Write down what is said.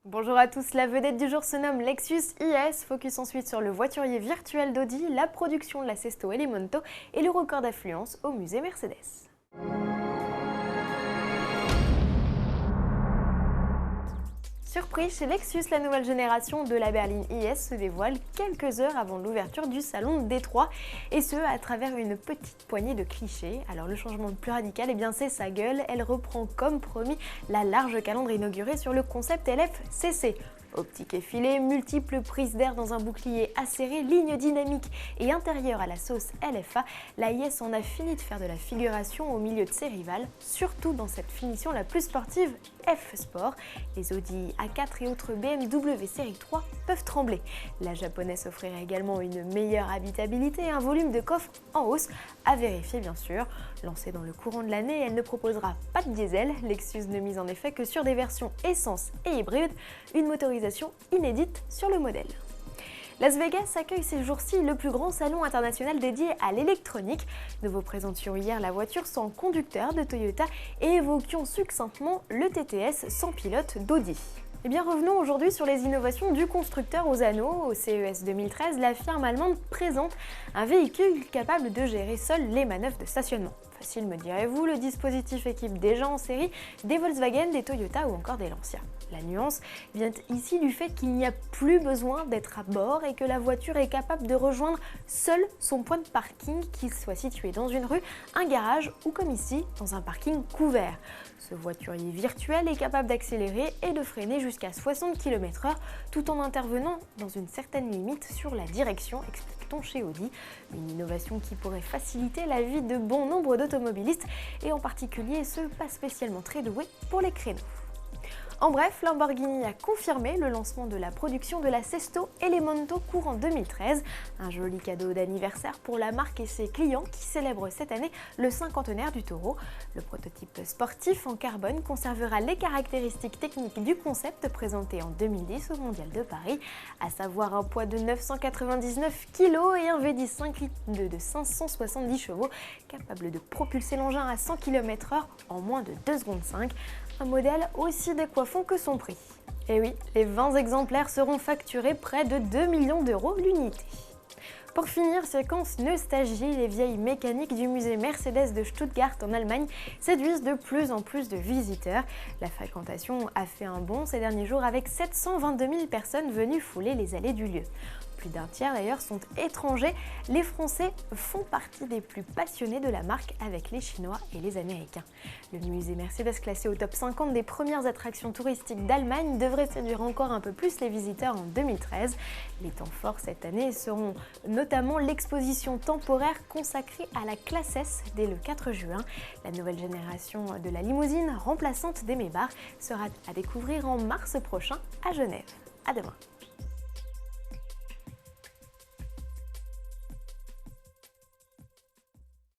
Bonjour à tous, la vedette du jour se nomme Lexus IS, focus ensuite sur le voiturier virtuel d'Audi, la production de la Sesto Elemonto et le record d'affluence au musée Mercedes. Surprise chez Lexus, la nouvelle génération de la berline IS se dévoile quelques heures avant l'ouverture du salon de Détroit, et ce à travers une petite poignée de clichés. Alors le changement le plus radical, c'est sa gueule, elle reprend comme promis la large calandre inaugurée sur le concept LF-CC. Optique effilée, multiples prises d'air dans un bouclier acéré, ligne dynamique et intérieur à la sauce LFA, la IS en a fini de faire de la figuration au milieu de ses rivales, surtout dans cette finition la plus sportive, F-Sport. Les Audi A4 et autres BMW série 3 peuvent trembler. La japonaise offrirait également une meilleure habitabilité et un volume de coffre en hausse, à vérifier bien sûr. Lancée dans le courant de l'année, elle ne proposera pas de diesel. Lexus ne mise en effet que sur des versions essence et hybride, une motorisation inédite sur le modèle. Las Vegas accueille ces jours-ci le plus grand salon international dédié à l'électronique. Nous vous présentions hier la voiture sans conducteur de Toyota et évoquions succinctement le TTS sans pilote d'Audi. Revenons aujourd'hui sur les innovations du constructeur aux anneaux. Au CES 2013, la firme allemande présente un véhicule capable de gérer seul les manœuvres de stationnement. Facile, me direz-vous, le dispositif équipe déjà en série des Volkswagen, des Toyota ou encore des Lancia. La nuance vient ici du fait qu'il n'y a plus besoin d'être à bord et que la voiture est capable de rejoindre seul son point de parking, qu'il soit situé dans une rue, un garage ou comme ici, dans un parking couvert. Ce voiturier virtuel est capable d'accélérer et de freiner jusqu'à 60 km/h tout en intervenant dans une certaine limite sur la direction, explique-t-on chez Audi. Une innovation qui pourrait faciliter la vie de bon nombre d'automobilistes et en particulier ceux pas spécialement très doués pour les créneaux. En bref, Lamborghini a confirmé le lancement de la production de la Sesto Elemonto courant 2013, un joli cadeau d'anniversaire pour la marque et ses clients qui célèbrent cette année le cinquantenaire du taureau. Le prototype sportif en carbone conservera les caractéristiques techniques du concept présenté en 2010 au Mondial de Paris, à savoir un poids de 999 kg et un V10 5 litres de 570 chevaux, capable de propulser l'engin à 100 km/h en moins de 2 secondes 5. Un modèle aussi décoiffant que son prix. Et oui, les 20 exemplaires seront facturés près de 2 millions d'euros l'unité. Pour finir, séquence nostalgie, les vieilles mécaniques du musée Mercedes de Stuttgart en Allemagne séduisent de plus en plus de visiteurs. La fréquentation a fait un bond ces derniers jours avec 722 000 personnes venues fouler les allées du lieu. Plus d'un tiers d'ailleurs sont étrangers. Les Français font partie des plus passionnés de la marque avec les Chinois et les Américains. Le musée Mercedes, classé au top 50 des premières attractions touristiques d'Allemagne, devrait séduire encore un peu plus les visiteurs en 2013. Les temps forts cette année seront notamment l'exposition temporaire consacrée à la classe S dès le 4 juin. La nouvelle génération de la limousine remplaçante des Maybach sera à découvrir en mars prochain à Genève. À demain.